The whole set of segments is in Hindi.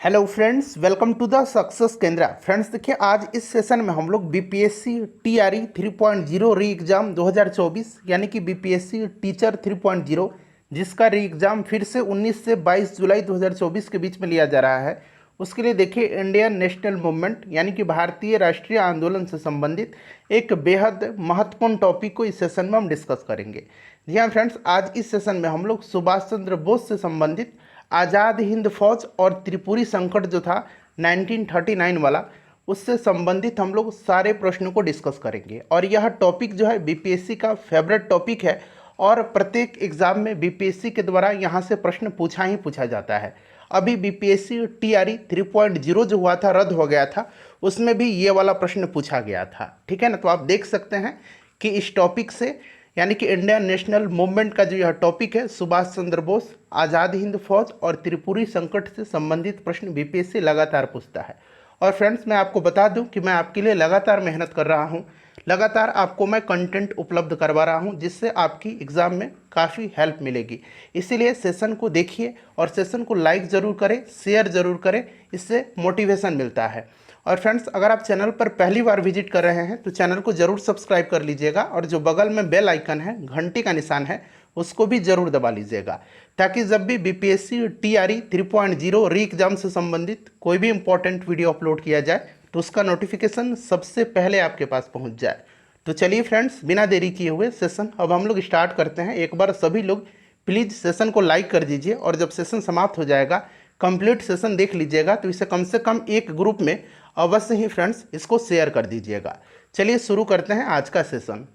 Hello friends, welcome to the success Kendra. Friends देखिए, आज इस सेशन में हम लोग बीपीएससी टीआरई 3.0 री एग्ज़ाम 2024 यानी कि बीपीएससी टीचर 3.0 जिसका री एग्ज़ाम फिर से 19 से 22 जुलाई 2024 के बीच में लिया जा रहा है, उसके लिए देखिए इंडियन नेशनल मूवमेंट यानी कि भारतीय राष्ट्रीय आंदोलन से संबंधित एक बेहद महत्वपूर्ण टॉपिक को इस सेशन में हम डिस्कस करेंगे। जी हाँ फ्रेंड्स, आज इस सेशन में हम लोग सुभाष चंद्र बोस से संबंधित आज़ाद हिंद फौज और त्रिपुरी संकट जो था 1939 वाला, उससे संबंधित हम लोग सारे प्रश्नों को डिस्कस करेंगे। और यह टॉपिक जो है बीपीएससी का फेवरेट टॉपिक है और प्रत्येक एग्जाम में बीपीएससी के द्वारा यहाँ से प्रश्न पूछा ही पूछा जाता है। अभी बीपीएससी टीआरई 3.0 जो हुआ था, रद्द हो गया था, उसमें भी ये वाला प्रश्न पूछा गया था। ठीक है ना, तो आप देख सकते हैं कि इस टॉपिक से यानी कि इंडियन नेशनल मूवमेंट का जो यह टॉपिक है, सुभाष चंद्र बोस, आज़ाद हिंद फौज और त्रिपुरी संकट से संबंधित प्रश्न बीपीएससी लगातार पूछता है। और फ्रेंड्स, मैं आपको बता दूं कि मैं आपके लिए लगातार मेहनत कर रहा हूं, लगातार आपको मैं कंटेंट उपलब्ध करवा रहा हूं, जिससे आपकी एग्ज़ाम में काफ़ी हेल्प मिलेगी। इसीलिए सेशन को देखिए और सेशन को लाइक ज़रूर करें, शेयर ज़रूर करें, इससे मोटिवेशन मिलता है। और फ्रेंड्स, अगर आप चैनल पर पहली बार विजिट कर रहे हैं तो चैनल को जरूर सब्सक्राइब कर लीजिएगा और जो बगल में बेल आइकन है, घंटी का निशान है, उसको भी जरूर दबा लीजिएगा, ताकि जब भी बीपीएससी टीआरई 3.0 री एग्जाम से संबंधित कोई भी इंपॉर्टेंट वीडियो अपलोड किया जाए तो उसका नोटिफिकेशन सबसे पहले आपके पास पहुंच जाए। तो चलिए फ्रेंड्स, बिना देरी किए हुए सेशन अब हम लोग स्टार्ट करते हैं। एक बार सभी लोग प्लीज़ सेशन को लाइक कर दीजिए और जब सेशन समाप्त हो जाएगा, कंप्लीट सेशन देख लीजिएगा, तो इसे कम से कम एक ग्रुप में अवश्य ही फ्रेंड्स इसको शेयर कर दीजिएगा। चलिए शुरू करते हैं आज का सेशन।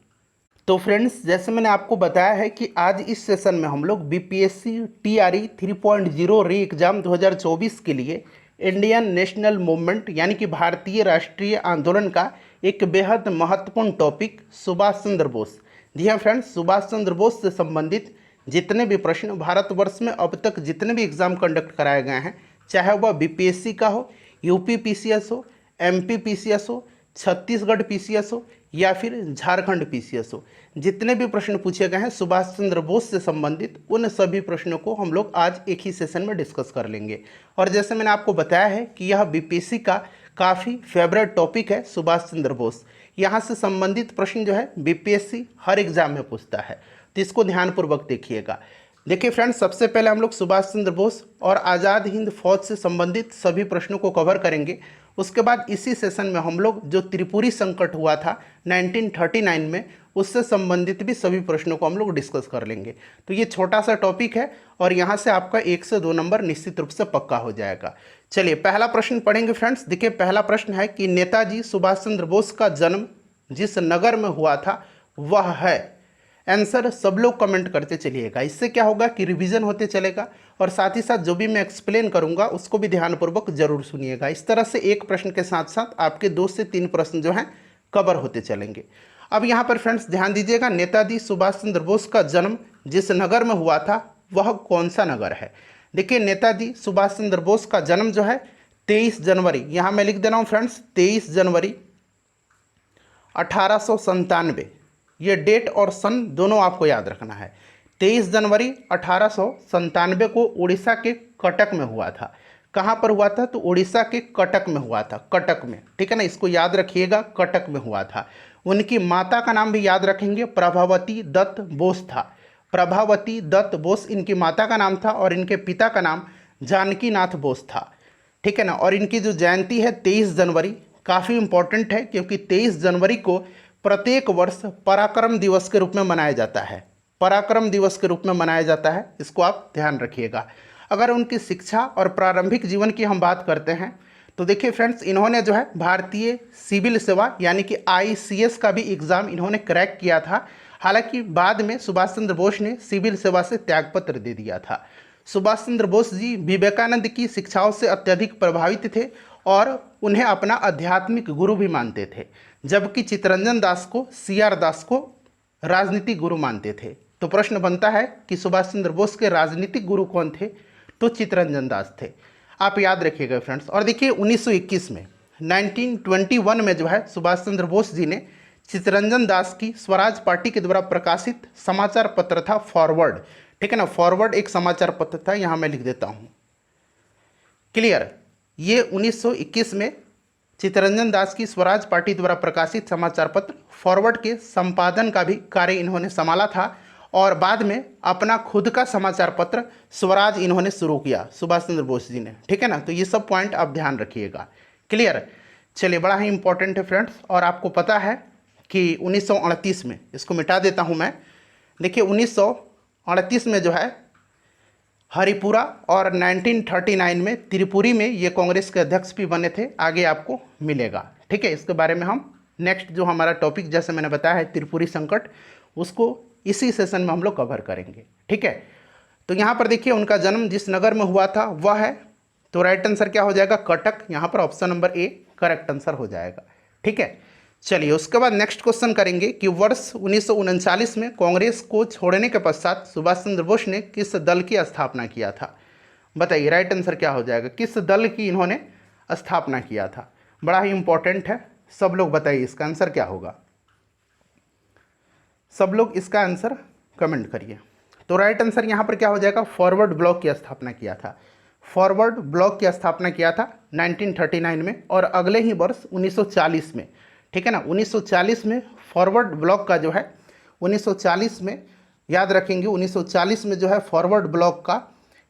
तो फ्रेंड्स, जैसे मैंने आपको बताया है कि आज इस सेशन में हम लोग बीपीएससी टीआरई 3.0 री एग्ज़ाम 2024 के लिए इंडियन नेशनल मूवमेंट यानी कि भारतीय राष्ट्रीय आंदोलन का एक बेहद महत्वपूर्ण टॉपिक सुभाष चंद्र बोस, जी हाँ फ्रेंड्स, सुभाष चंद्र बोस से संबंधित जितने भी प्रश्न भारतवर्ष में अब तक जितने भी एग्ज़ाम कंडक्ट कराए गए हैं, चाहे वह बीपीएससी का हो, यूपी पीसीएस हो, एमपी पीसीएस हो, छत्तीसगढ़ पीसीएस हो या फिर झारखंड पीसीएस हो, जितने भी प्रश्न पूछे गए हैं सुभाष चंद्र बोस से संबंधित, उन सभी प्रश्नों को हम लोग आज एक ही सेशन में डिस्कस कर लेंगे। और जैसे मैंने आपको बताया है कि यह बीपीएससी का काफ़ी फेवरेट टॉपिक है सुभाष चंद्र बोस। यहाँ से संबंधित प्रश्न जो है बीपीएससी हर एग्जाम में पूछता है, तो इसको ध्यानपूर्वक देखिएगा। देखिए फ्रेंड्स, सबसे पहले हम लोग सुभाष चंद्र बोस और आज़ाद हिंद फौज से संबंधित सभी प्रश्नों को कवर करेंगे। उसके बाद इसी सेशन में हम लोग जो त्रिपुरी संकट हुआ था 1939 में, उससे संबंधित भी सभी प्रश्नों को हम लोग डिस्कस कर लेंगे। तो ये छोटा सा टॉपिक है और यहाँ से आपका 1 से 2 नंबर निश्चित रूप से पक्का हो जाएगा। चलिए पहला प्रश्न पढ़ेंगे फ्रेंड्स। देखिए, पहला प्रश्न है कि नेताजी सुभाष चंद्र बोस का जन्म जिस नगर में हुआ था वह है। आंसर सब लोग कमेंट करते चलिएगा, इससे क्या होगा कि रिवीजन होते चलेगा और साथ ही साथ जो भी मैं एक्सप्लेन करूंगा उसको भी ध्यानपूर्वक जरूर सुनिएगा। इस तरह से एक प्रश्न के साथ साथ आपके 2 से 3 प्रश्न जो हैं कवर होते चलेंगे। अब यहाँ पर फ्रेंड्स ध्यान दीजिएगा, नेताजी सुभाष चंद्र बोस का जन्म जिस नगर में हुआ था वह कौन सा नगर है। देखिए, नेताजी सुभाष चंद्र बोस का जन्म जो है 23 जनवरी, यहाँ मैं लिख दे रहा हूँ फ्रेंड्स, 23 जनवरी 1897, ये डेट और सन दोनों आपको याद रखना है। 23 जनवरी 1897 को उड़ीसा के कटक में हुआ था। कहाँ पर हुआ था? तो उड़ीसा के कटक में हुआ था, कटक में, ठीक है ना, इसको याद रखिएगा, कटक में हुआ था। उनकी माता का नाम भी याद रखेंगे, प्रभावती दत्त बोस था। प्रभावती दत्त बोस इनकी माता का नाम था और इनके पिता का नाम जानकी नाथ बोस था, ठीक है ना। और इनकी जो जयंती है 23 जनवरी, काफ़ी इंपॉर्टेंट है क्योंकि 23 जनवरी को प्रत्येक वर्ष पराक्रम दिवस के रूप में मनाया जाता है, पराक्रम दिवस के रूप में मनाया जाता है, इसको आप ध्यान रखिएगा। अगर उनकी शिक्षा और प्रारंभिक जीवन की हम बात करते हैं तो देखिए फ्रेंड्स, इन्होंने जो है भारतीय सिविल सेवा यानी कि आईसीएस का भी एग्ज़ाम इन्होंने क्रैक किया था। हालांकि बाद में सुभाष चंद्र बोस ने सिविल सेवा से त्यागपत्र दे दिया था। सुभाष चंद्र बोस जी विवेकानंद की शिक्षाओं से अत्यधिक प्रभावित थे और उन्हें अपना आध्यात्मिक गुरु भी मानते थे, जबकि चित्तरंजन दास को, सीआर दास को राजनीतिक गुरु मानते थे। तो प्रश्न बनता है कि सुभाष चंद्र बोस के राजनीतिक गुरु कौन थे? तो चित्तरंजन दास थे, आप याद रखिएगा फ्रेंड्स। और देखिए 1921 में, 1921 में जो है सुभाष चंद्र बोस जी ने चित्तरंजन दास की स्वराज पार्टी के द्वारा प्रकाशित समाचार पत्र था फॉरवर्ड, ठीक है ना, फॉरवर्ड एक समाचार पत्र था, यहाँ मैं लिख देता हूँ, क्लियर। ये 1921 में चित्तरंजन दास की स्वराज पार्टी द्वारा प्रकाशित समाचार पत्र फॉरवर्ड के संपादन का भी कार्य इन्होंने संभाला था और बाद में अपना खुद का समाचार पत्र स्वराज इन्होंने शुरू किया, सुभाष चंद्र बोस जी ने। ठीक है ना, तो ये सब पॉइंट आप ध्यान रखिएगा। क्लियर? चलिए, बड़ा ही इंपॉर्टेंट है फ्रेंड्स। और आपको पता है कि 1938 में, इसको मिटा देता हूँ मैं, देखिए 1938 में जो है हरिपुरा और 1939 में त्रिपुरी में ये कांग्रेस के अध्यक्ष भी बने थे, आगे आपको मिलेगा। ठीक है, इसके बारे में हम नेक्स्ट जो हमारा टॉपिक जैसे मैंने बताया है त्रिपुरी संकट, उसको इसी सेशन में हम लोग कवर करेंगे। ठीक है, तो यहाँ पर देखिए उनका जन्म जिस नगर में हुआ था वह है, तो राइट आंसर क्या हो जाएगा? कटक। यहाँ पर option number A correct answer हो जाएगा। ठीक है, चलिए उसके बाद नेक्स्ट क्वेश्चन करेंगे कि वर्ष 1939 में कांग्रेस को छोड़ने के पश्चात सुभाष चंद्र बोस ने किस दल की स्थापना किया था? बताइए राइट आंसर क्या हो जाएगा? किस दल की इन्होंने स्थापना किया था? बड़ा ही इंपॉर्टेंट है, सब लोग बताइए इसका आंसर क्या होगा। सब लोग इसका आंसर कमेंट करिए। तो राइट आंसर यहाँ पर क्या हो जाएगा? फॉरवर्ड ब्लॉक की स्थापना किया था। फॉरवर्ड ब्लॉक की स्थापना किया था 1939 में और अगले ही वर्ष 1940 में। ठीक है ना, 1940 में फॉरवर्ड ब्लॉक का जो है 1940 में, याद रखेंगे 1940 में जो है फॉरवर्ड ब्लॉक का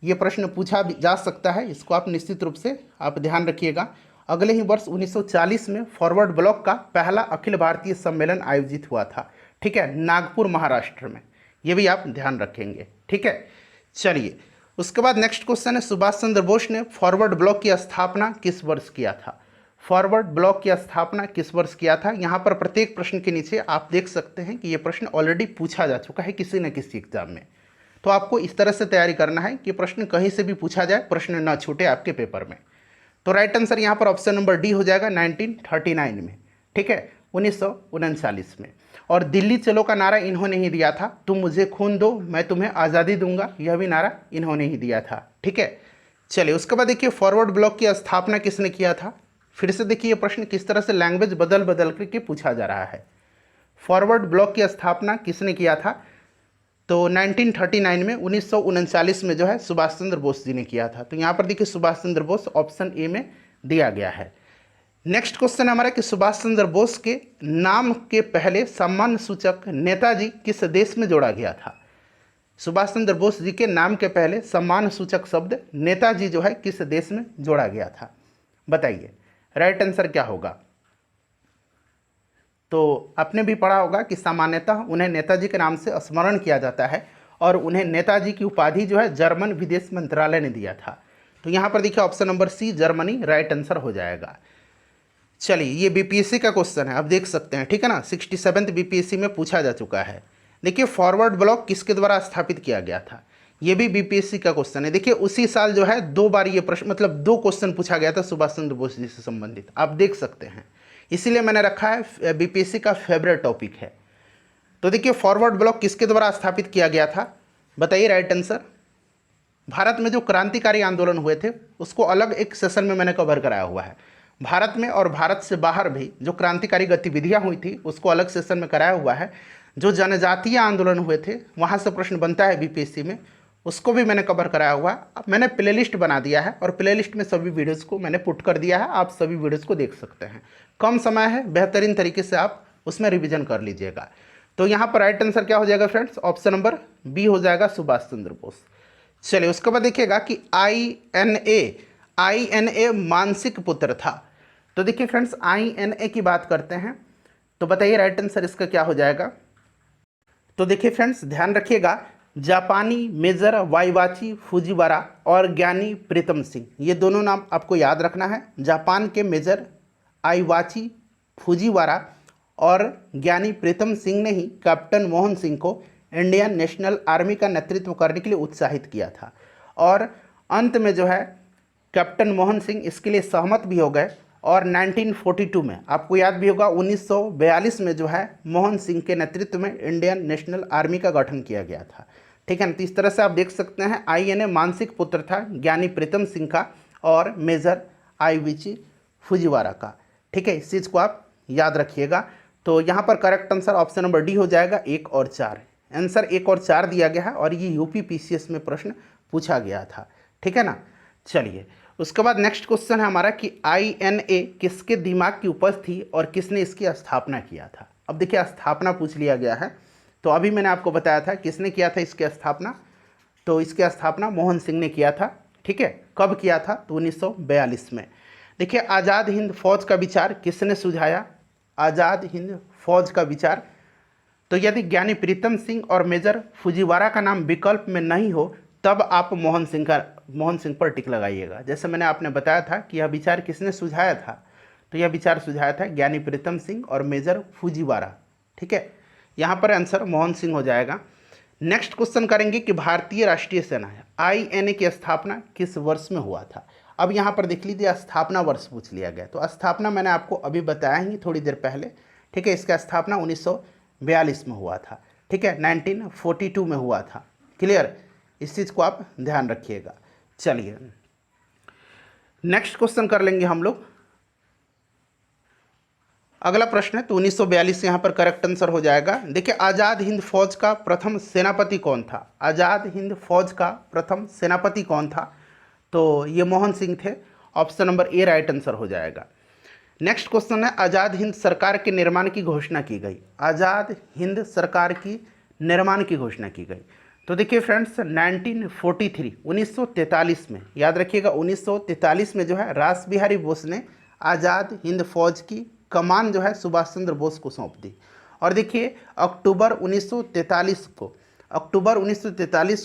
ये प्रश्न पूछा जा सकता है, इसको आप निश्चित रूप से आप ध्यान रखिएगा। अगले ही वर्ष 1940 में फॉरवर्ड ब्लॉक का पहला अखिल भारतीय सम्मेलन आयोजित हुआ था। ठीक है, नागपुर महाराष्ट्र में, ये भी आप ध्यान रखेंगे। ठीक है, चलिए उसके बाद नेक्स्ट क्वेश्चन है सुभाष चंद्र बोस ने फॉरवर्ड ब्लॉक की स्थापना किस वर्ष किया था? फॉरवर्ड ब्लॉक की स्थापना किस वर्ष किया था? यहाँ पर प्रत्येक प्रश्न के नीचे आप देख सकते हैं कि ये प्रश्न ऑलरेडी पूछा जा चुका है किसी न किसी एग्जाम में। तो आपको इस तरह से तैयारी करना है कि प्रश्न कहीं से भी पूछा जाए, प्रश्न न छूटे आपके पेपर में। तो राइट आंसर यहाँ पर ऑप्शन नंबर डी हो जाएगा 1939 में। ठीक है, 1939 में। और दिल्ली चलो का नारा इन्होंने ही दिया था, तुम मुझे खून दो मैं तुम्हें आज़ादी दूंगा, यह भी नारा इन्होंने ही दिया था। ठीक है, चलिए उसके बाद देखिए फॉरवर्ड ब्लॉक की स्थापना किसने किया था? फिर से देखिए ये प्रश्न किस तरह से लैंग्वेज बदल बदल करके पूछा जा रहा है। फॉरवर्ड ब्लॉक की स्थापना किसने किया था? तो 1939 में, 1939 में जो है सुभाष चंद्र बोस जी ने किया था। तो यहाँ पर देखिए सुभाष चंद्र बोस ऑप्शन ए में दिया गया है। नेक्स्ट क्वेश्चन हमारा कि सुभाष चंद्र बोस के नाम के पहले सम्मान सूचक नेताजी किस देश में जोड़ा गया था? सुभाष चंद्र बोस जी के नाम के पहले सम्मान सूचक शब्द नेताजी जो है किस देश में जोड़ा गया था? बताइए राइट आंसर क्या होगा? तो आपने भी पढ़ा होगा कि सामान्यतः उन्हें नेताजी के नाम से स्मरण किया जाता है और उन्हें नेताजी की उपाधि जो है जर्मन विदेश मंत्रालय ने दिया था। तो यहाँ पर देखिए option number C Germany right answer हो जाएगा। चलिए ये बीपीएससी का क्वेश्चन है, आप देख सकते हैं। ठीक है ना, 67th बीपीएससी में पूछा जा चुका है। देखिए फॉरवर्ड ब्लॉक किसके द्वारा स्थापित किया गया था? ये भी बीपीएससी का क्वेश्चन है। देखिए उसी साल जो है 2 बार ये प्रश्न, मतलब 2 क्वेश्चन पूछा गया था सुभाष चंद्र बोस जी से संबंधित, आप देख सकते हैं। इसीलिए मैंने रखा है बीपीएससी का फेवरेट टॉपिक है। तो देखिए फॉरवर्ड ब्लॉक किसके द्वारा स्थापित किया गया था? बताइए राइट आंसर। भारत में जो क्रांतिकारी आंदोलन हुए थे उसको अलग एक सेशन में मैंने कवर कराया हुआ है। भारत में और भारत से बाहर भी जो क्रांतिकारी गतिविधियां हुई थी उसको अलग सेशन में कराया हुआ है। जो जनजातीय आंदोलन हुए थे वहाँ से प्रश्न बनता है बीपीएससी में, उसको भी मैंने कवर कराया हुआ है। अब मैंने प्लेलिस्ट बना दिया है और प्लेलिस्ट में सभी वीडियोज़ को मैंने पुट कर दिया है, आप सभी वीडियोज़ को देख सकते हैं। कम समय है, बेहतरीन तरीके से आप उसमें रिविजन कर लीजिएगा। तो यहाँ पर राइट आंसर क्या हो जाएगा फ्रेंड्स? ऑप्शन नंबर बी हो जाएगा सुभाष चंद्र बोस। चलिए उसके बाद देखिएगा कि आईएनए मानसिक पुत्र था। तो देखिए फ्रेंड्स आईएनए की बात करते हैं, तो बताइए राइट आंसर इसका क्या हो जाएगा? तो देखिए फ्रेंड्स ध्यान रखिएगा, जापानी मेजर वाइवाची फुजीवारा और ज्ञानी प्रीतम सिंह, ये दोनों नाम आपको याद रखना है। जापान के मेजर आइवाची फुजीवारा और ज्ञानी प्रीतम सिंह ने ही कैप्टन मोहन सिंह को इंडियन नेशनल आर्मी का नेतृत्व करने के लिए उत्साहित किया था और अंत में जो है कैप्टन मोहन सिंह इसके लिए सहमत भी हो गए और 1942 में, आपको याद भी होगा 1942 में जो है मोहन सिंह के नेतृत्व में इंडियन नेशनल आर्मी का गठन किया गया था। ठीक है ना, तो इस तरह से आप देख सकते हैं आईएनए मानसिक पुत्र था ज्ञानी प्रीतम सिंह का और मेजर आइवाची फुजीवारा का। ठीक है, इस चीज़ को आप याद रखिएगा। तो यहाँ पर correct answer option number D हो जाएगा 1 और 4। आंसर 1 और 4 दिया गया है और ये यूपी पीसीएस में प्रश्न पूछा गया था। ठीक है ना, चलिए उसके बाद नेक्स्ट क्वेश्चन है हमारा कि INA किसके दिमाग की उपज थी और किसने इसकी स्थापना किया था। अब देखिए स्थापना पूछ लिया गया है, तो अभी मैंने आपको बताया था किसने किया था इसकी स्थापना, तो इसकी स्थापना मोहन सिंह ने किया था। ठीक है, कब किया था, तो 1942 में। देखिए आज़ाद हिंद फौज का विचार किसने सुझाया, आज़ाद हिंद फौज का विचार, तो यदि ज्ञानी प्रीतम सिंह और मेजर फुजीवारा का नाम विकल्प में नहीं हो तब आप मोहन सिंह पर टिक लगाइएगा। जैसे मैंने आपने बताया था कि यह विचार किसने सुझाया था, तो यह विचार सुझाया था ज्ञानी प्रीतम सिंह और मेजर फुजीवारा। ठीक है, यहाँ पर आंसर मोहन सिंह हो जाएगा। नेक्स्ट क्वेश्चन करेंगे कि भारतीय राष्ट्रीय सेना INA की स्थापना किस वर्ष में हुआ था। अब यहाँ पर देख लीजिए स्थापना वर्ष पूछ लिया गया, तो स्थापना मैंने आपको अभी बताया ही थोड़ी देर पहले। ठीक है, इसका स्थापना 1942 में हुआ था। ठीक है, 1942 में हुआ था। क्लियर, इस चीज़ को आप ध्यान रखिएगा। चलिए नेक्स्ट क्वेश्चन कर लेंगे हम लोग। अगला प्रश्न है, तो 1942 यहाँ पर करेक्ट आंसर हो जाएगा। देखिए आज़ाद हिंद फौज का प्रथम सेनापति कौन था, आज़ाद हिंद फौज का प्रथम सेनापति कौन था, तो ये मोहन सिंह थे। Option number A right answer हो जाएगा। नेक्स्ट क्वेश्चन है, आज़ाद हिंद सरकार के निर्माण की घोषणा की गई, आज़ाद हिंद सरकार की निर्माण की घोषणा की गई। तो देखिए फ्रेंड्स 1943 में, याद रखिएगा 1943 में जो है रास बिहारी बोस ने आज़ाद हिंद फौज की कमान जो है सुभाष चंद्र बोस को सौंप दी। और देखिए अक्टूबर 1943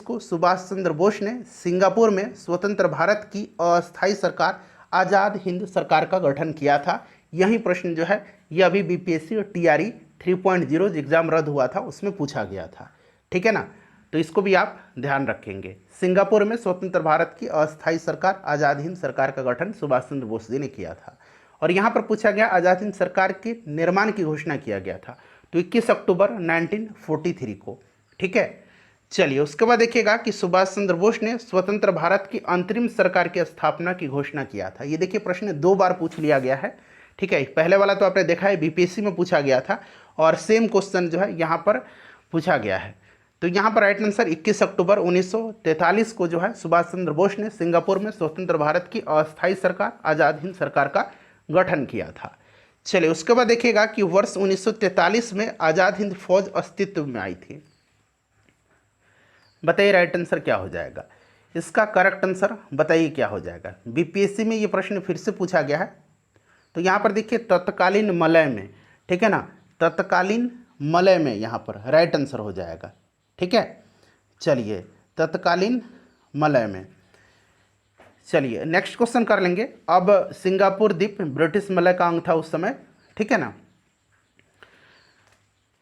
को सुभाष चंद्र बोस ने सिंगापुर में स्वतंत्र भारत की अस्थायी सरकार आज़ाद हिंद सरकार का गठन किया था। यही प्रश्न जो है यह अभी BPSC TRE 3.0 एग्जाम रद्द हुआ था उसमें पूछा गया था। ठीक है ना, तो इसको भी आप ध्यान रखेंगे। सिंगापुर में स्वतंत्र भारत की अस्थायी सरकार आज़ाद हिंद सरकार का गठन सुभाष चंद्र बोस जी ने किया था। और यहाँ पर पूछा गया आज़ाद हिंद सरकार के निर्माण की घोषणा किया गया था, तो 21 अक्टूबर 1943 को। ठीक है, चलिए उसके बाद देखिएगा कि सुभाष चंद्र बोस ने स्वतंत्र भारत की अंतरिम सरकार की स्थापना की घोषणा किया था। ये देखिए प्रश्न 2 बार पूछ लिया गया है। ठीक है, पहले वाला तो आपने देखा है BPSC में पूछा गया था और सेम क्वेश्चन जो है यहाँ पर पूछा गया है। तो यहाँ पर राइट आंसर 21 अक्टूबर 1943 को जो है सुभाष चंद्र बोस ने सिंगापुर में स्वतंत्र भारत की अस्थायी सरकार आज़ाद हिंद सरकार का गठन किया था। चलिए उसके बाद देखिएगा कि वर्ष 1943 में आज़ाद हिंद फौज अस्तित्व में आई थी। बताइए राइट आंसर क्या हो जाएगा, इसका करेक्ट आंसर बताइए क्या हो जाएगा। BPSC में ये प्रश्न फिर से पूछा गया है, तो यहाँ पर देखिए तत्कालीन मलय में। ठीक है ना, तत्कालीन मलय में यहाँ पर राइट आंसर हो जाएगा। ठीक है, चलिए तत्कालीन मलय में। चलिए नेक्स्ट क्वेश्चन कर लेंगे। अब सिंगापुर द्वीप ब्रिटिश मलय का अंग था उस समय। ठीक है ना,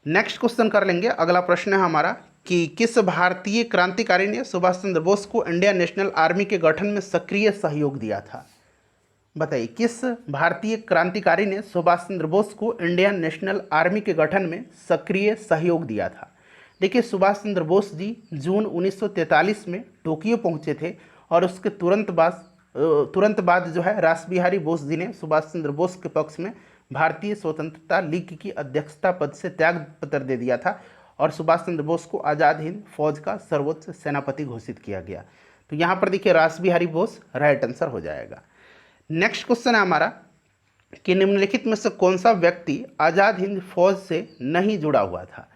नेक्स्ट क्वेश्चन कर लेंगे। अगला प्रश्न है हमारा कि किस भारतीय क्रांतिकारी ने सुभाष चंद्र बोस को इंडियन नेशनल आर्मी के गठन में सक्रिय सहयोग दिया था। बताइए किस भारतीय क्रांतिकारी ने सुभाष चंद्र बोस को इंडियन नेशनल आर्मी के गठन में सक्रिय सहयोग दिया था। देखिए सुभाष चंद्र बोस जी जून 1943 में टोक्यो पहुंचे थे और उसके तुरंत बाद जो है रास बिहारी बोस जी ने सुभाष चंद्र बोस के पक्ष में भारतीय स्वतंत्रता लीग की अध्यक्षता पद से त्याग पत्र दे दिया था और सुभाष चंद्र बोस को आज़ाद हिंद फौज का सर्वोच्च सेनापति घोषित किया गया। तो यहाँ पर देखिए रास बिहारी बोस राइट आंसर हो जाएगा। नेक्स्ट क्वेश्चन है हमारा कि निम्नलिखित में से कौन सा व्यक्ति आज़ाद हिंद फौज से नहीं जुड़ा हुआ था,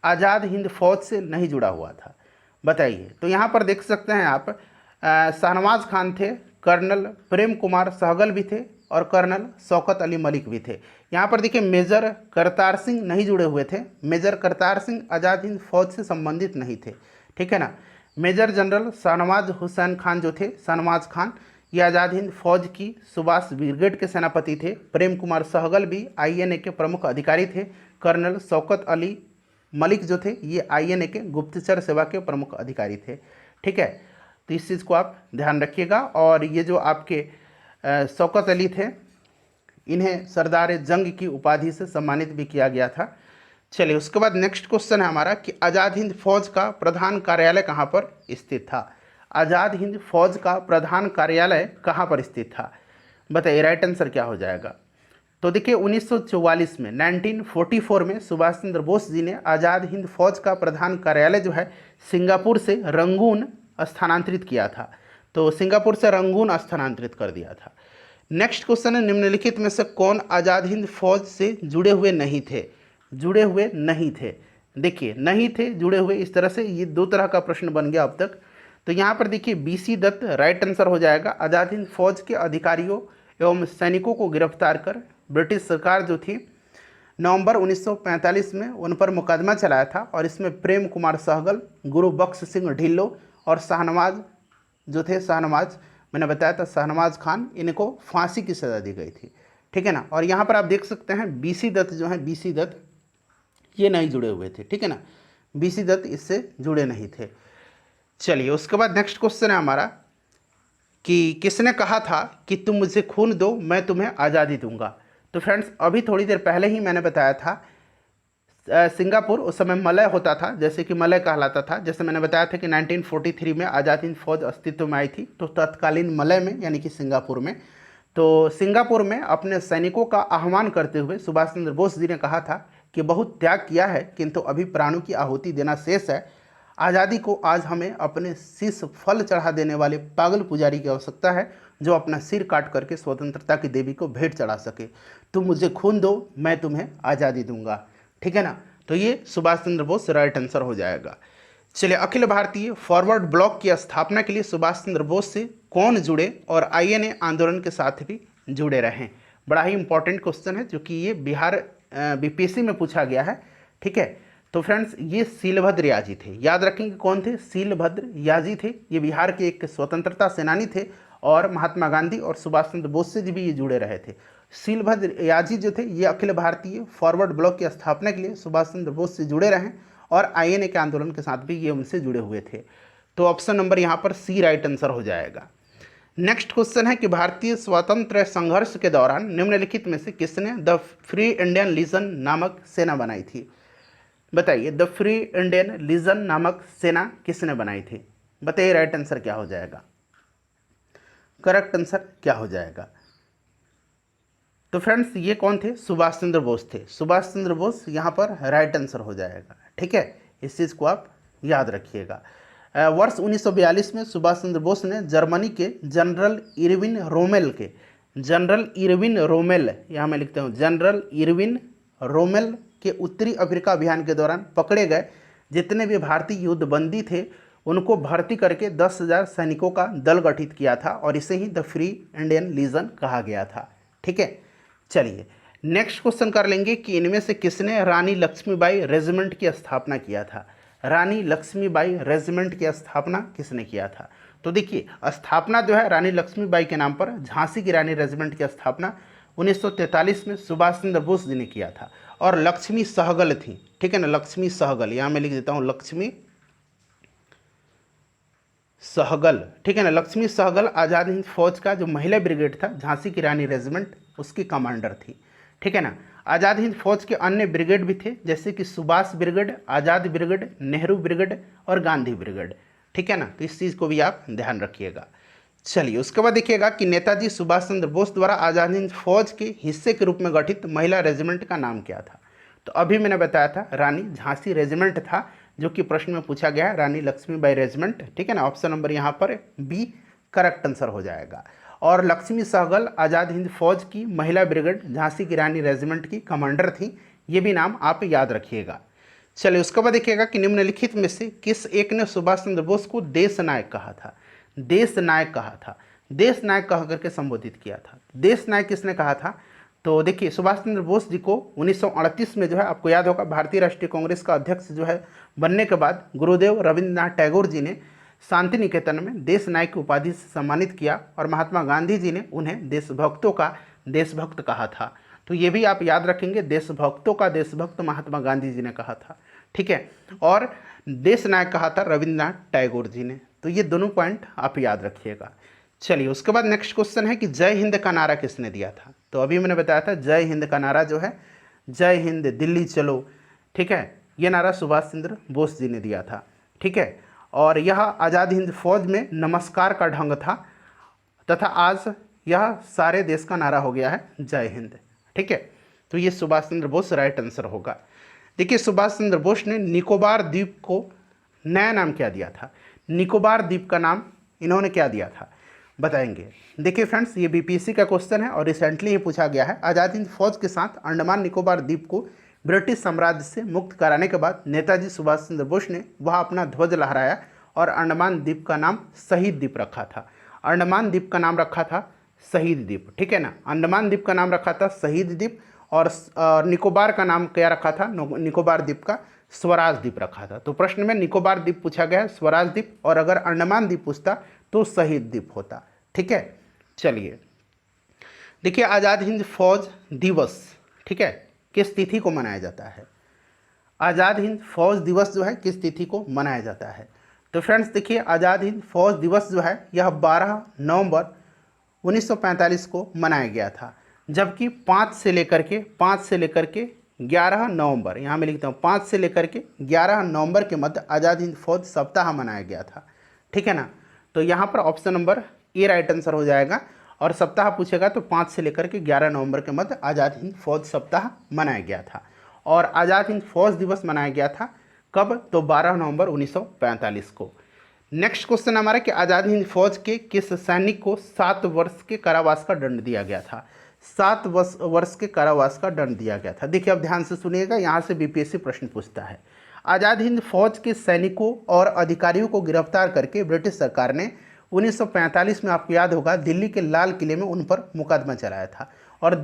आज़ाद हिंद फौज से नहीं जुड़ा हुआ था, बताइए। तो यहाँ पर देख सकते हैं आप शाहनवाज खान थे, कर्नल प्रेम कुमार सहगल भी थे और कर्नल शौकत अली मलिक भी थे। यहाँ पर देखिए मेजर करतार सिंह नहीं जुड़े हुए थे, मेजर करतार सिंह आज़ाद हिंद फौज से संबंधित नहीं थे। ठीक है ना, मेजर जनरल शाहनवाज हुसैन खान जो थे, शाहनवाज खान, ये आज़ाद हिंद फौज की सुभाष ब्रिगेड के सेनापति थे। प्रेम कुमार सहगल भी INA के प्रमुख अधिकारी थे। कर्नल शौकत अली मलिक जो थे ये INA के गुप्तचर सेवा के प्रमुख अधिकारी थे। ठीक है, तो इस चीज़ को आप ध्यान रखिएगा। और ये जो आपके शौकत अली थे इन्हें सरदार जंग की उपाधि से सम्मानित भी किया गया था। चलिए उसके बाद नेक्स्ट क्वेश्चन है हमारा कि आज़ाद हिंद फौज का प्रधान कार्यालय कहाँ पर स्थित था। आज़ाद हिंद फौज का प्रधान कार्यालय कहाँ पर स्थित था, बताइए राइट आंसर क्या हो जाएगा। तो देखिए 1944 में 1944 में सुभाष चंद्र बोस जी ने आज़ाद हिंद फौज का प्रधान कार्यालय जो है सिंगापुर से रंगून स्थानांतरित किया था। तो सिंगापुर से रंगून स्थानांतरित कर दिया था। नेक्स्ट क्वेश्चन है, निम्नलिखित में से कौन आज़ाद हिंद फौज से जुड़े हुए नहीं थे? जुड़े हुए नहीं थे, देखिए नहीं थे जुड़े हुए, इस तरह से ये दो तरह का प्रश्न बन गया अब तक। तो यहाँ पर देखिए बीसी दत्त राइट आंसर हो जाएगा। आज़ाद हिंद फौज के अधिकारियों एवं सैनिकों को गिरफ्तार कर ब्रिटिश सरकार जो थी नवंबर 1945 में उन पर मुकदमा चलाया था, और इसमें प्रेम कुमार सहगल, गुरु बख्श सिंह ढिल्लो और शाहनवाज जो थे, शाहनवाज मैंने बताया था शाहनवाज खान, इनको फांसी की सज़ा दी गई थी, ठीक है ना। और यहाँ पर आप देख सकते हैं बीसी दत्त जो है, बीसी दत्त ये नहीं जुड़े हुए थे, ठीक है ना, बीसी दत्त इससे जुड़े नहीं थे। चलिए उसके बाद नेक्स्ट क्वेश्चन है हमारा कि किसने कहा था कि तुम मुझे खून दो मैं तुम्हें आज़ादी दूंगा? तो फ्रेंड्स अभी थोड़ी देर पहले ही मैंने बताया था सिंगापुर उस समय मलय होता था, जैसे कि मलय कहलाता था। जैसे मैंने बताया था कि 1943 में आज़ाद हिंद फौज अस्तित्व में आई थी, तो तत्कालीन मलय में यानी कि सिंगापुर में, तो सिंगापुर में अपने सैनिकों का आह्वान करते हुए सुभाष चंद्र बोस जी ने कहा था कि बहुत त्याग किया है किंतु अभी प्राणों की आहुति देना शेष है। आज़ादी को आज हमें अपने शीश फल चढ़ा देने वाले पागल पुजारी की आवश्यकता है जो अपना सिर काट करके स्वतंत्रता की देवी को भेंट चढ़ा सके। तुम मुझे खून दो मैं तुम्हें आज़ादी दूंगा, ठीक है ना। तो ये सुभाष चंद्र बोस राइट आंसर हो जाएगा। चलिए अखिल भारतीय फॉरवर्ड ब्लॉक की स्थापना के लिए सुभाष चंद्र बोस से कौन जुड़े और आईएनए आंदोलन के साथ भी जुड़े रहे? बड़ा ही इंपॉर्टेंट क्वेश्चन है जो कि ये बिहार बीपीएससी में पूछा गया है, ठीक है। तो फ्रेंड्स ये सीलभद्र याजी थे, याद रखेंगे कौन थे? सीलभद्र याजी थे। ये बिहार के एक स्वतंत्रता सेनानी थे और महात्मा गांधी और सुभाष चंद्र बोस से भी ये जुड़े रहे थे। सीलभद्र याजी जो थे ये अखिल भारतीय फॉरवर्ड ब्लॉक की स्थापना के लिए सुभाष चंद्र बोस से जुड़े रहे और आईएनए के आंदोलन के साथ भी ये उनसे जुड़े हुए थे। तो ऑप्शन नंबर यहाँ पर सी राइट आंसर हो जाएगा। नेक्स्ट क्वेश्चन है कि भारतीय स्वतंत्र संघर्ष के दौरान निम्नलिखित में से किसने द फ्री इंडियन लीजन नामक सेना बनाई थी? बताइए, द फ्री इंडियन लीजन नामक सेना किसने बनाई थी? बताइए राइट आंसर क्या हो जाएगा, करेक्ट आंसर क्या हो जाएगा? तो फ्रेंड्स ये कौन थे? सुभाष चंद्र बोस थे। सुभाष चंद्र बोस यहाँ पर राइट आंसर हो जाएगा, ठीक है। इस चीज़ को आप याद रखिएगा। वर्ष 1942 में सुभाष चंद्र बोस ने जर्मनी के जनरल इरविन रोमेल, यहाँ मैं लिखता हूँ जनरल इरविन रोमेल के उत्तरी अफ्रीका अभियान के दौरान पकड़े गए जितने भी भारतीय युद्धबंदी थे उनको भर्ती करके 10,000 सैनिकों का दल गठित किया था और इसे ही द फ्री इंडियन लीजन कहा गया था, ठीक है। चलिए नेक्स्ट क्वेश्चन कर लेंगे कि इनमें से किसने रानी लक्ष्मीबाई रेजिमेंट की स्थापना किया था? रानी लक्ष्मीबाई रेजिमेंट की स्थापना किसने किया था? तो देखिए स्थापना जो है रानी लक्ष्मीबाई के नाम पर झांसी की रानी रेजिमेंट की स्थापना 1943 में सुभाष चंद्र बोस जी ने किया था और लक्ष्मी सहगल थी, ठीक है ना। लक्ष्मी सहगल, यहाँ मैं लिख देता हूँ लक्ष्मी सहगल, ठीक है ना। लक्ष्मी सहगल आज़ाद हिंद फौज का जो महिला ब्रिगेड था झांसी की रानी रेजिमेंट उसकी कमांडर थी, ठीक है ना। आज़ाद हिंद फौज के अन्य ब्रिगेड भी थे जैसे कि सुभाष ब्रिगेड, आज़ाद ब्रिगेड, नेहरू ब्रिगेड और गांधी ब्रिगेड, ठीक है ना। तो इस चीज़ को भी आप ध्यान रखिएगा। चलिए उसके बाद देखिएगा कि नेताजी सुभाष चंद्र बोस द्वारा आज़ाद हिंद फौज के हिस्से के रूप में गठित महिला रेजिमेंट का नाम क्या था? तो अभी मैंने बताया था रानी झांसी रेजिमेंट था जो कि प्रश्न में पूछा गया है, रानी लक्ष्मीबाई रेजिमेंट, ठीक है ना। ऑप्शन नंबर यहाँ पर बी करेक्ट आंसर हो जाएगा। और लक्ष्मी सहगल आज़ाद हिंद फौज की महिला ब्रिगेड झांसी की रानी रेजिमेंट की कमांडर थी, ये भी नाम आप याद रखिएगा। चलिए उसके बाद देखिएगा कि निम्नलिखित में से किस एक ने सुभाष चंद्र बोस को देश नायक कहा था? देश नायक कहा था, देश नायक कह करके संबोधित किया था। देश नायक किसने कहा था? तो देखिए सुभाष चंद्र बोस जी को 1938 में जो है आपको याद होगा भारतीय राष्ट्रीय कांग्रेस का अध्यक्ष जो है बनने के बाद गुरुदेव रविंद्रनाथ टैगोर जी ने शांति निकेतन में देश नायक की उपाधि से सम्मानित किया और महात्मा गांधी जी ने उन्हें देशभक्तों का देशभक्त कहा था। तो ये भी आप याद रखेंगे, देशभक्तों का देशभक्त महात्मा गांधी जी ने कहा था, ठीक है। और देश नायक कहा था रविंद्रनाथ टैगोर जी ने। तो ये दोनों पॉइंट आप याद रखिएगा। चलिए उसके बाद नेक्स्ट क्वेश्चन है कि जय हिंद का नारा किसने दिया था? तो अभी मैंने बताया था जय हिंद का नारा जो है जय हिंद दिल्ली चलो, ठीक है, ये नारा सुभाष चंद्र बोस जी ने दिया था, ठीक है। और यह आज़ाद हिंद फौज में नमस्कार का ढंग था तथा आज यह सारे देश का नारा हो गया है जय हिंद, ठीक है। तो ये सुभाष चंद्र बोस राइट आंसर होगा। देखिए सुभाष चंद्र बोस ने निकोबार द्वीप को नया नाम क्या दिया था? निकोबार द्वीप का नाम इन्होंने क्या दिया था? बताएंगे। देखिए फ्रेंड्स, ये बीपीएससी का क्वेश्चन है और रिसेंटली ये पूछा गया है। आज़ाद हिंद फौज के साथ अंडमान निकोबार द्वीप को ब्रिटिश साम्राज्य से मुक्त कराने के बाद नेताजी सुभाष चंद्र बोस ने वहाँ अपना ध्वज लहराया और अंडमान द्वीप का नाम शहीद द्वीप रखा था। अंडमान द्वीप का नाम रखा था शहीद द्वीप, ठीक है ना। अंडमान द्वीप का नाम रखा था शहीद द्वीप और निकोबार का नाम क्या रखा था, निकोबार द्वीप का स्वराज द्वीप रखा था। तो प्रश्न में निकोबार द्वीप पूछा गया है, स्वराज द्वीप, और अगर अंडमान द्वीप पूछता तो शहीद द्वीप होता, ठीक है। चलिए देखिए, आज़ाद हिंद फौज दिवस, ठीक है, किस तिथि को मनाया जाता है? आज़ाद हिंद फौज दिवस जो है किस तिथि को मनाया जाता है? तो फ्रेंड्स देखिए, आज़ाद हिंद फौज दिवस जो है यह 12 नवंबर 1945 को मनाया गया था, जबकि 5 से लेकर के 11 नवंबर, यहाँ मैं लिखता हूँ 5 से लेकर के 11 नवंबर के मध्य आज़ाद हिंद फौज सप्ताह मनाया गया था, ठीक है ना। तो यहाँ पर option number A right answer हो जाएगा, और सप्ताह पूछेगा तो 5 से लेकर के 11 नवंबर के मध्य आज़ाद हिंद फौज सप्ताह मनाया गया था। और आज़ाद हिंद फौज दिवस मनाया गया था कब? तो 12 नवंबर 1945 को। नेक्स्ट क्वेश्चन हमारा कि आज़ाद हिंद फौज के किस सैनिक को 7 वर्ष के कारावास का दंड दिया गया था? 7 वर्ष के कारावास का दंड दिया गया था। देखिए अब ध्यान से सुनिएगा, यहाँ से बीपीएससी प्रश्न पूछता है। आज़ाद हिंद फौज के सैनिकों और अधिकारियों को गिरफ्तार करके ब्रिटिश सरकार ने 1945 में, आपको याद होगा, दिल्ली के लाल किले में उन पर मुकदमा चलाया था। और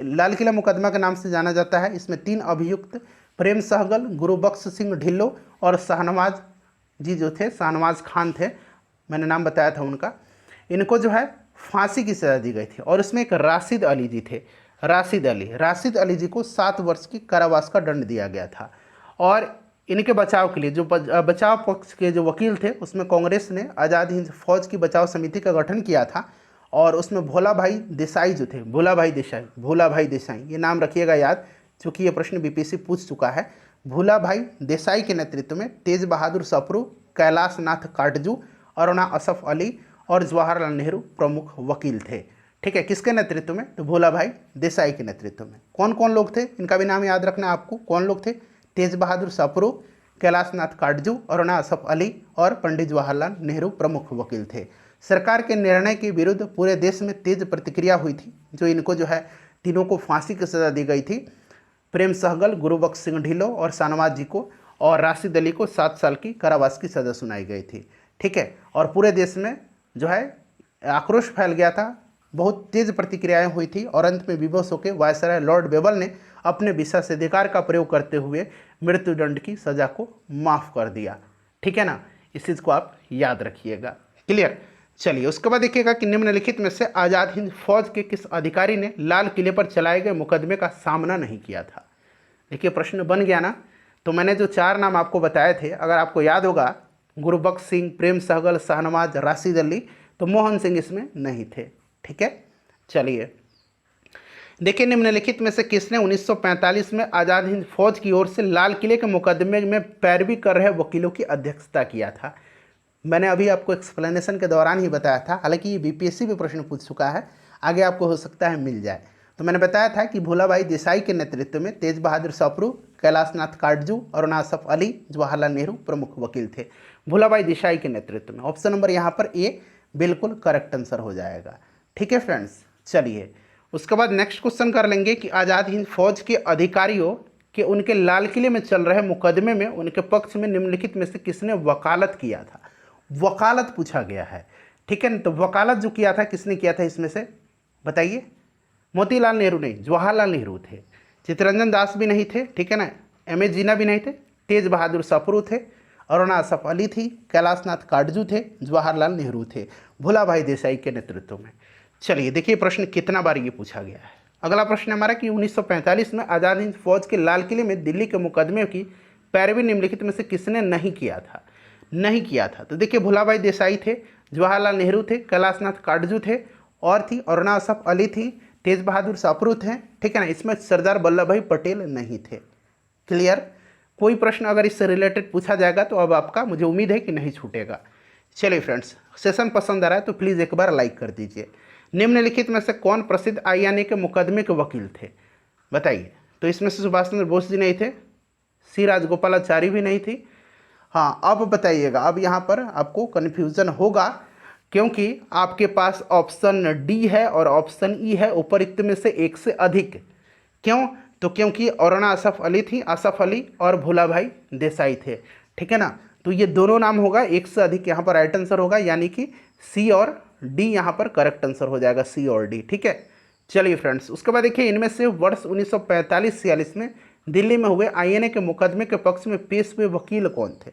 लाल किला मुकदमा के नाम से जाना जाता है। इसमें 3 अभियुक्त प्रेम सहगल, गुरुबख्श सिंह ढिल्लो और शाहनवाज जी जो थे, शाहनवाज खान थे, मैंने नाम बताया था उनका, इनको जो है फांसी की सज़ा दी गई थी। और इसमें एक राशिद अली जी थे, राशिद अली जी को 7 वर्ष की कारावास का दंड दिया गया था। और इनके बचाव के लिए जो बचाव पक्ष के जो वकील थे, उसमें कांग्रेस ने आज़ाद हिंद फौज की बचाव समिति का गठन किया था। और उसमें भोला भाई देसाई जो थे, भोला भाई देसाई, ये नाम रखिएगा याद, क्योंकि ये प्रश्न बीपीएससी पूछ चुका है। भोला भाई देसाई के नेतृत्व में तेज बहादुर सप्रू, कैलाश नाथ काटजू, अरुणा असफ अली और जवाहरलाल नेहरू प्रमुख वकील थे, ठीक है। किसके नेतृत्व में? तो भोला भाई देसाई के नेतृत्व में। कौन कौन लोग थे, इनका भी नाम याद रखना है आपको। कौन लोग थे? तेज बहादुर सप्रू, कैलाश नाथ काटजू, अरुणा असफ अली और पंडित जवाहरलाल नेहरू प्रमुख वकील थे। सरकार के निर्णय के विरुद्ध पूरे देश में तेज प्रतिक्रिया हुई थी। जो इनको जो है तीनों को फांसी की सज़ा दी गई थी, प्रेम सहगल, गुरुबख्श सिंह ढिल्लो और शाहनवाज जी को, और राशिद अली को 7 साल की कारावास की सज़ा सुनाई गई थी, ठीक है। और पूरे देश में जो है आक्रोश फैल गया था, बहुत तेज प्रतिक्रियाएं हुई थी। और अंत में विवश होकर वायसराय लॉर्ड बेबल ने अपने विशेषाधिकार का प्रयोग करते हुए मृत्युदंड की सज़ा को माफ़ कर दिया, ठीक है ना। इस चीज़ को आप याद रखिएगा, क्लियर। चलिए उसके बाद देखिएगा कि निम्नलिखित में से आज़ाद हिंद फौज के किस अधिकारी ने लाल किले पर चलाए गए मुकदमे का सामना नहीं किया था? देखिए प्रश्न बन गया ना। तो मैंने जो 4 नाम आपको बताए थे, अगर आपको याद होगा, गुरुबख्श सिंह, प्रेम सहगल, शाहनवाज, राशिद अली, तो मोहन सिंह इसमें नहीं थे, ठीक है। चलिए देखिए, निम्नलिखित में से किसने 1945 में आज़ाद हिंद फौज की ओर से लाल किले के मुकदमे में पैरवी कर रहे वकीलों की अध्यक्षता किया था? मैंने अभी आपको एक्सप्लेनेशन के दौरान ही बताया था, हालांकि ये बीपीएससी भी प्रश्न पूछ चुका है, आगे आपको हो सकता है मिल जाए। तो मैंने बताया था कि भोला भाई देसाई के नेतृत्व में तेज बहादुर सप्रू, कैलाश नाथ काटजू, अरुणा असफ अली, जवाहरलाल नेहरू प्रमुख वकील थे। भोला भाई देसाई के नेतृत्व में। ऑप्शन नंबर यहाँ पर ए बिल्कुल करेक्ट आंसर हो जाएगा, ठीक है फ्रेंड्स। चलिए उसके बाद नेक्स्ट क्वेश्चन कर लेंगे कि आज़ाद हिंद फौज के अधिकारियों के उनके लाल किले में चल रहे मुकदमे में उनके पक्ष में निम्नलिखित में से किसने वकालत किया था? वकालत पूछा गया है, ठीक है ना। तो वकालत जो किया था किसने किया था इसमें से, बताइए। मोतीलाल नेहरू नहीं, जवाहरलाल नेहरू थे। चित्तरंजन दास भी नहीं थे, ठीक है ना। एम ए जीना भी नहीं थे। तेज बहादुर सप्रू थे, अरुणा असफ अली थी, कैलाश नाथ काटजू थे, जवाहरलाल नेहरू थे, भोला भाई देसाई के नेतृत्व में। चलिए देखिए प्रश्न कितना बार ये पूछा गया है। अगला प्रश्न हमारा कि 1945 में आज़ाद हिंद फौज के लाल किले में दिल्ली के मुकदमे की पैरवी निम्नलिखित में से किसने नहीं किया था? तो देखिए भोला भाई देसाई थे, जवाहरलाल नेहरू थे, कैलाश नाथ काटजू थे, और थी अरुणा असफ अली थी, तेज बहादुर सप्रू थे, ठीक है ना। इसमें सरदार वल्लभ भाई पटेल नहीं थे, क्लियर। कोई प्रश्न अगर इससे रिलेटेड पूछा जाएगा तो अब आपका, मुझे उम्मीद है कि नहीं छूटेगा। चलिए फ्रेंड्स, सेशन पसंद आ रहा है तो प्लीज़ एक बार लाइक कर दीजिए। निम्नलिखित में से कौन प्रसिद्ध आईयानी के मुकदमे के वकील थे? बताइए। तो इसमें से सुभाष चंद्र बोस जी नहीं थे, सी राजगोपालाचारी भी नहीं थी। हाँ अब बताइएगा, अब यहाँ पर आपको कन्फ्यूज़न होगा क्योंकि आपके पास ऑप्शन डी है और ऑप्शन ई है उपरोक्त में से एक से अधिक। क्यों? तो क्योंकि अरुणा असफ अली थी, असफ अली और भोलाभाई देसाई थे, ठीक है ना। तो ये दोनों नाम होगा, एक से अधिक यहाँ पर राइट आंसर होगा, यानी कि सी और डी यहाँ पर करेक्ट आंसर हो जाएगा, सी और डी, ठीक है। चलिए फ्रेंड्स, उसके बाद देखिए इनमें से वर्ष 1945-46 में दिल्ली में हुए आईएनए के मुकदमे के पक्ष में पेश हुए वकील कौन थे?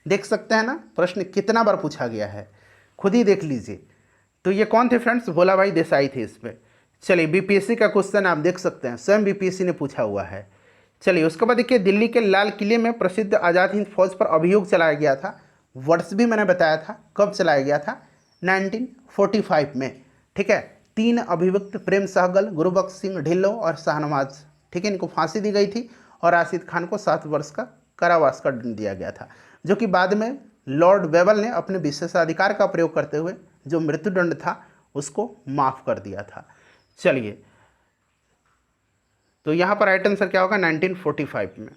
देख सकते हैं ना, प्रश्न कितना बार पूछा गया है, खुद ही देख लीजिए। तो ये कौन थे फ्रेंड्स? भोलाभाई देसाई थे इसमें। चलिए, बीपीएससी का क्वेश्चन आप देख सकते हैं, स्वयं बीपीएससी ने पूछा हुआ है। चलिए, उसके बाद देखिए दिल्ली के लाल किले में प्रसिद्ध आज़ाद हिंद फौज पर अभियोग चलाया गया था। वर्ष भी मैंने बताया था, कब चलाया गया था? 1945 में, ठीक है। 3 अभियुक्त प्रेम सहगल, गुरबख्श सिंह ढिल्लों और शाहनवाज, ठीक है, इनको फांसी दी गई थी और राशिद खान को 7 वर्ष का कारावास का दंड दिया गया था, जो कि बाद में लॉर्ड वेबल ने अपने विशेषाधिकार का प्रयोग करते हुए जो मृत्युदंड था उसको माफ़ कर दिया था। चलिए, तो यहाँ पर राइट आंसर क्या होगा? 1945 में।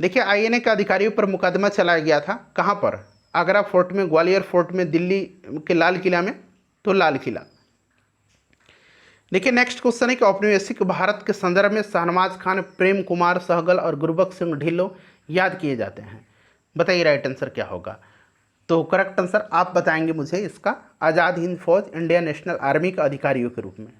देखिए, आईएनए के अधिकारियों पर मुकदमा चलाया गया था, कहाँ पर? आगरा फोर्ट में, ग्वालियर फोर्ट में, दिल्ली के लाल किला में, तो लाल किला। देखिए, नेक्स्ट क्वेश्चन है कि औपनिवेशिक भारत के संदर्भ में शाहनवाज खान, प्रेम कुमार सहगल और गुरबख्श सिंह ढिल्लों याद किए जाते हैं। बताइए राइट आंसर क्या होगा? तो करेक्ट आंसर आप बताएंगे मुझे इसका, आज़ाद हिंद फौज, इंडियन नेशनल आर्मी के अधिकारियों के रूप में।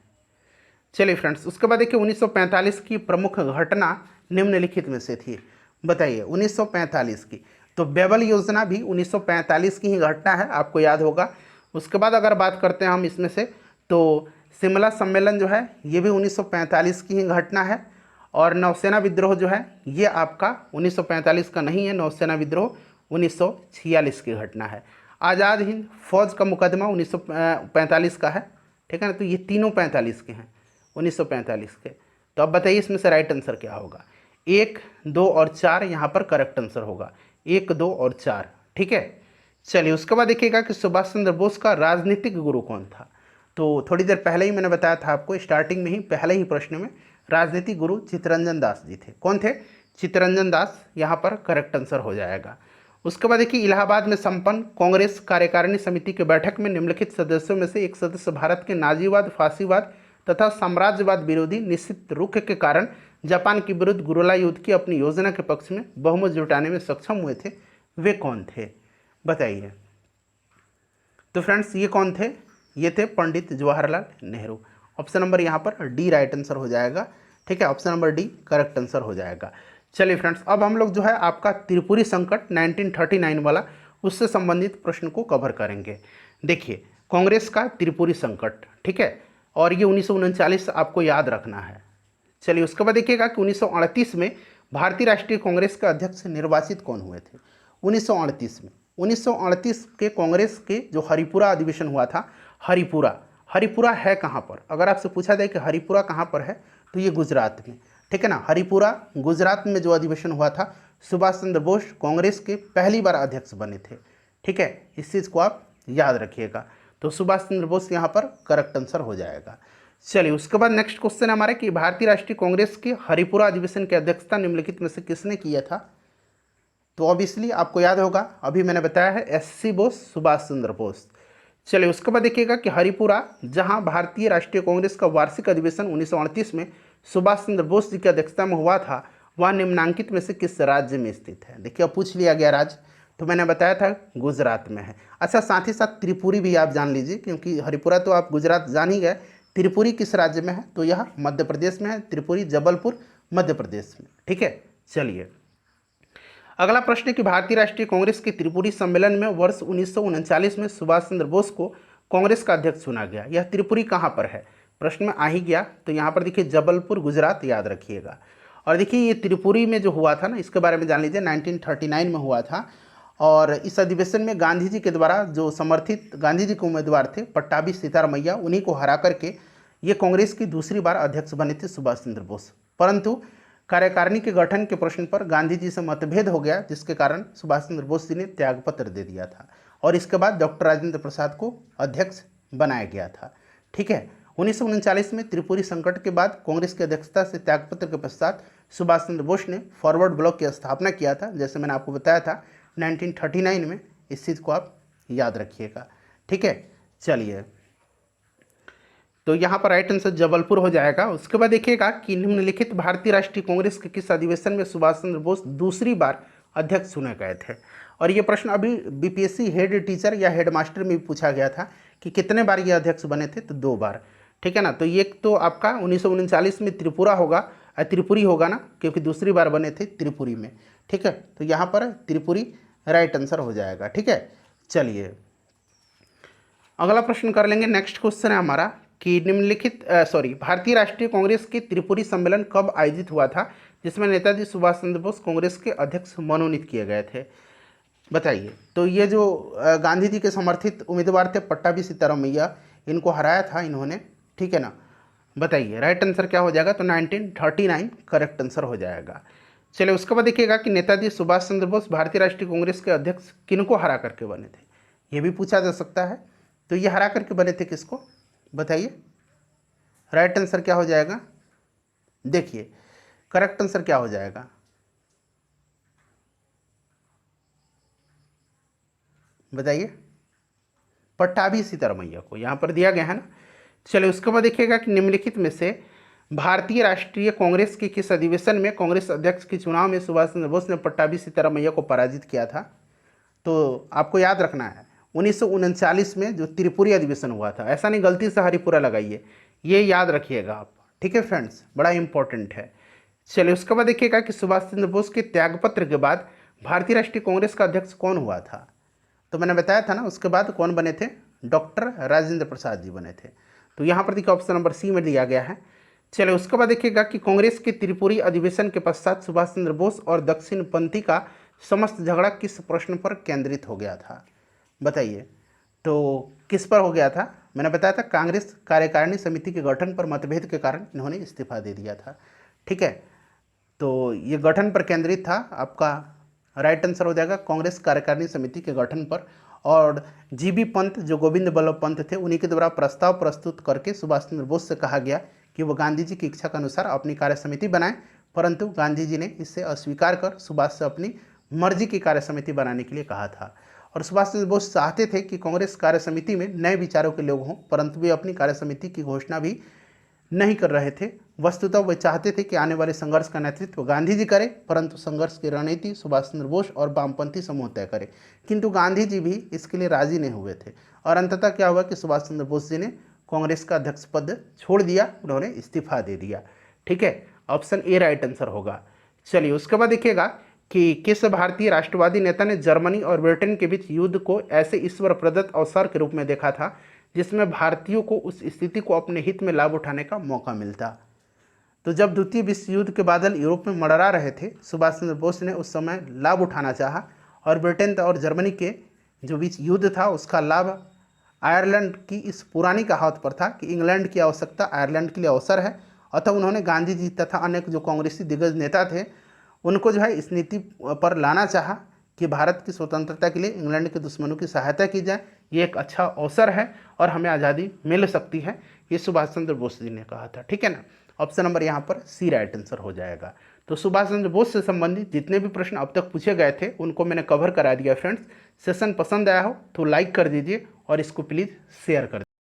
चलिए फ्रेंड्स, उसके बाद देखिए 1945 की प्रमुख घटना निम्नलिखित में से थी। बताइए 1945 की, तो बेबल योजना भी 1945 की ही घटना है, आपको याद होगा। उसके बाद अगर बात करते हैं हम इसमें से, तो शिमला सम्मेलन जो है ये भी 1945 की ही घटना है। और नौसेना विद्रोह जो है ये आपका 1945 का नहीं है, नौसेना विद्रोह 1946 की घटना है। आज़ाद हिंद फौज का मुकदमा 1945 का है, ठीक है ना। तो ये तीनों 45 के हैं, 1945 के। तो अब बताइए इसमें से राइट आंसर क्या होगा? 1, 2 और 4 यहाँ पर करेक्ट आंसर होगा, 1, 2 और 4, ठीक है। चलिए, उसके बाद देखिएगा कि सुभाष चंद्र बोस का राजनीतिक गुरु कौन था? तो थोड़ी देर पहले ही मैंने बताया था आपको, स्टार्टिंग में ही पहले ही प्रश्न में, राजनीतिक गुरु चित्तरंजन दास जी थे। कौन थे? चित्तरंजन दास, यहाँ पर करेक्ट आंसर हो जाएगा। उसके बाद देखिए इलाहाबाद में संपन्न कांग्रेस कार्यकारिणी समिति की बैठक में निम्नलिखित सदस्यों में से एक सदस्य भारत के नाजीवाद, फासीवाद तथा साम्राज्यवाद विरोधी निश्चित रुख के कारण जापान के विरुद्ध गुरिल्ला युद्ध की अपनी योजना के पक्ष में बहुमत जुटाने में सक्षम हुए थे, वे कौन थे? बताइए। तो फ्रेंड्स, ये कौन थे? ये थे पंडित जवाहरलाल नेहरू। ऑप्शन नंबर यहाँ पर डी राइट आंसर हो जाएगा, ठीक है। Option number D correct answer हो जाएगा। चलिए फ्रेंड्स, अब हम लोग जो है आपका त्रिपुरी संकट 1939 वाला, उससे संबंधित प्रश्न को कवर करेंगे। देखिए, कांग्रेस का त्रिपुरी संकट, ठीक है, और ये 1939 आपको याद रखना है। चलिए, उसके बाद देखिएगा कि 1938 में भारतीय राष्ट्रीय कांग्रेस के अध्यक्ष निर्वाचित कौन हुए थे? 1938 में, 1938 के कांग्रेस के जो हरिपुरा अधिवेशन हुआ था, हरिपुरा है कहाँ पर? अगर आपसे पूछा जाए कि हरिपुरा कहाँ पर है, तो ये गुजरात में, ठीक है ना। हरिपुरा गुजरात में जो अधिवेशन हुआ था, सुभाष चंद्र बोस कांग्रेस के पहली बार अध्यक्ष बने थे, ठीक है। इस चीज़ को आप याद रखिएगा। तो सुभाष चंद्र बोस यहाँ पर करेक्ट आंसर हो जाएगा। चलिए, उसके बाद नेक्स्ट क्वेश्चन हमारे कि भारतीय राष्ट्रीय कांग्रेस के हरिपुरा अधिवेशन की अध्यक्षता निम्नलिखित में से किसने किया था? तो ऑब्वियसली आपको याद होगा, अभी मैंने बताया है, एससी बोस, सुभाष चंद्र बोस। चलिए, उसके बाद देखिएगा कि हरिपुरा, जहां भारतीय राष्ट्रीय कांग्रेस का वार्षिक अधिवेशन 1938 में सुभाष चंद्र बोस जी की अध्यक्षता में हुआ था, वह निम्नांकित में से किस राज्य में स्थित है? देखिए, अब पूछ लिया गया राज्य, तो मैंने बताया था गुजरात में है। अच्छा, साथ ही साथ त्रिपुरी भी आप जान लीजिए, क्योंकि हरिपुरा तो आप गुजरात जान ही गए, त्रिपुरी किस राज्य में है? तो यह मध्य प्रदेश में है, त्रिपुरी जबलपुर मध्य प्रदेश में, ठीक है। चलिए, अगला प्रश्न है कि भारतीय राष्ट्रीय कांग्रेस के त्रिपुरी सम्मेलन में वर्ष 1939 में सुभाष चंद्र बोस को कांग्रेस का अध्यक्ष चुना गया। यह त्रिपुरी कहाँ पर है? प्रश्न में आ ही गया, तो यहाँ पर देखिए जबलपुर गुजरात, याद रखिएगा। और देखिए ये त्रिपुरी में जो हुआ था ना, इसके बारे में जान लीजिए, 1939 में हुआ था। और इस अधिवेशन में गांधी जी के द्वारा जो समर्थित गांधी जी के उम्मीदवार थे पट्टाभी सीतारामैया, उन्हीं को हरा करके ये कांग्रेस की दूसरी बार अध्यक्ष बने थे सुभाष चंद्र बोस। परंतु कार्यकारिणी के गठन के प्रश्न पर गांधी जी से मतभेद हो गया, जिसके कारण सुभाष चंद्र बोस जी ने त्यागपत्र दे दिया था और इसके बाद डॉक्टर राजेंद्र प्रसाद को अध्यक्ष बनाया गया था, ठीक है। 1939 में त्रिपुरी संकट के बाद कांग्रेस की अध्यक्षता से त्यागपत्र के पश्चात सुभाष चंद्र बोस ने फॉरवर्ड ब्लॉक की स्थापना किया था, जैसे मैंने आपको बताया था 1939 में। इस चीज़ को आप याद रखिएगा, ठीक है, चलिए, तो यहाँ पर राइट आंसर जबलपुर हो जाएगा। उसके बाद देखिएगा कि निम्नलिखित भारतीय राष्ट्रीय कांग्रेस के किस अधिवेशन में सुभाष चंद्र बोस दूसरी बार अध्यक्ष चुने गए थे। और ये प्रश्न अभी बीपीएससी हेड टीचर या हेड मास्टर में भी पूछा गया था कि कितने बार ये अध्यक्ष बने थे, तो 2 बार। ठीक है ना, तो ये तो आपका 1939 में त्रिपुरा होगा, त्रिपुरी होगा ना, क्योंकि दूसरी बार बने थे त्रिपुरी में। ठीक है, तो यहाँ पर त्रिपुरी राइट आंसर हो जाएगा। ठीक है, चलिए अगला प्रश्न कर लेंगे। नेक्स्ट क्वेश्चन है हमारा कि निम्नलिखित भारतीय राष्ट्रीय कांग्रेस के त्रिपुरी सम्मेलन कब आयोजित हुआ था, जिसमें नेताजी सुभाष चंद्र बोस कांग्रेस के अध्यक्ष मनोनीत किए गए थे, बताइए। तो ये जो गांधी जी के समर्थित उम्मीदवार थे पट्टाभी सीतारामैया, इनको हराया था इन्होंने। ठीक है ना, बताइए राइट आंसर क्या हो जाएगा, तो 1939 करेक्ट आंसर हो जाएगा। चलिए उसके बाद देखिएगा कि नेताजी सुभाष चंद्र बोस भारतीय राष्ट्रीय कांग्रेस के अध्यक्ष किनको हरा करके बने थे, ये भी पूछा जा सकता है। तो ये हरा करके बने थे किसको, बताइए। राइट आंसर क्या हो जाएगा, देखिए करेक्ट आंसर क्या हो जाएगा, बताइए। पट्टाभी सीतारामैया को यहाँ पर दिया गया है ना। चलिए उसके बाद देखिएगा कि निम्नलिखित में से भारतीय राष्ट्रीय कांग्रेस के किस अधिवेशन में कांग्रेस अध्यक्ष के चुनाव में सुभाष चंद्र बोस ने पट्टाभी सीतारामैया को पराजित किया था। तो आपको याद रखना है 1939 में जो त्रिपुरी अधिवेशन हुआ था, ऐसा नहीं गलती से हरिपुरा लगाइए, ये याद रखिएगा आप। ठीक है फ्रेंड्स, बड़ा इंपॉर्टेंट है। चलिए उसके बाद देखिएगा कि सुभाष चंद्र बोस के त्यागपत्र के बाद भारतीय राष्ट्रीय कांग्रेस का अध्यक्ष कौन हुआ था। तो मैंने बताया था ना, उसके बाद कौन बने थे, डॉक्टर राजेंद्र प्रसाद जी बने थे। तो यहाँ पर देखिए ऑप्शन नंबर सी में दिया गया है। चलिए उसके बाद देखिएगा कि कांग्रेस के त्रिपुरी अधिवेशन के पश्चात सुभाष चंद्र बोस और दक्षिणपंथी का समस्त झगड़ा किस प्रश्न पर केंद्रित हो गया था, बताइए। तो किस पर हो गया था, मैंने बताया था कांग्रेस कार्यकारिणी समिति के गठन पर मतभेद के कारण इन्होंने इस्तीफा दे दिया था। ठीक है, तो ये गठन पर केंद्रित था, आपका राइट आंसर हो जाएगा कांग्रेस कार्यकारिणी समिति के गठन पर। और जीबी पंत जो गोविंद बल्लभ पंत थे, उन्हीं के द्वारा प्रस्ताव प्रस्तुत करके सुभाष चंद्र बोस से कहा गया कि वो गांधी जी की इच्छा के अनुसार अपनी कार्य समिति बनाएं, परंतु गांधी जी ने इससे अस्वीकार कर सुभाष से अपनी मर्जी की कार्य समिति बनाने के लिए कहा था। और सुभाष चंद्र बोस चाहते थे कि कांग्रेस कार्य समिति में नए विचारों के लोग हों, परंतु वे अपनी कार्य समिति की घोषणा भी नहीं कर रहे थे। वस्तुतः वे चाहते थे कि आने वाले संघर्ष का नेतृत्व गांधी जी करें, परंतु संघर्ष की रणनीति सुभाष चंद्र बोस और वामपंथी समूह तय करें। किंतु गांधी जी भी इसके लिए राजी नहीं हुए थे, और अंततः क्या हुआ कि सुभाष चंद्र बोस जी ने कांग्रेस का अध्यक्ष पद छोड़ दिया, उन्होंने इस्तीफा दे दिया। ठीक है, ऑप्शन ए राइट आंसर होगा। चलिए उसके बाद देखिएगा कि किस भारतीय राष्ट्रवादी नेता ने जर्मनी और ब्रिटेन के बीच युद्ध को ऐसे ईश्वर प्रदत्त अवसर के रूप में देखा था जिसमें भारतीयों को उस स्थिति को अपने हित में लाभ उठाने का मौका मिलता। तो जब द्वितीय विश्व युद्ध के बादल यूरोप में मंडरा रहे थे, सुभाष चंद्र बोस ने उस समय लाभ उठाना चाहा, और ब्रिटेन और जर्मनी के जो बीच युद्ध था उसका लाभ आयरलैंड की इस पुरानी कहावत पर था कि इंग्लैंड की आवश्यकता आयरलैंड के लिए अवसर है। अतः उन्होंने गांधी जी तथा अन्य जो कांग्रेसी दिग्गज नेता थे उनको जो है इस नीति पर लाना चाहा कि भारत की स्वतंत्रता के लिए इंग्लैंड के दुश्मनों की सहायता की जाए, ये एक अच्छा अवसर है और हमें आज़ादी मिल सकती है, ये सुभाष चंद्र बोस जी ने कहा था। ठीक है ना, ऑप्शन नंबर यहाँ पर सी राइट आंसर हो जाएगा। तो सुभाष चंद्र बोस से संबंधित जितने भी प्रश्न अब तक पूछे गए थे उनको मैंने कवर करा दिया। फ्रेंड्स, सेशन पसंद आया हो तो लाइक कर दीजिए और इसको प्लीज़ शेयर कर दीजिए।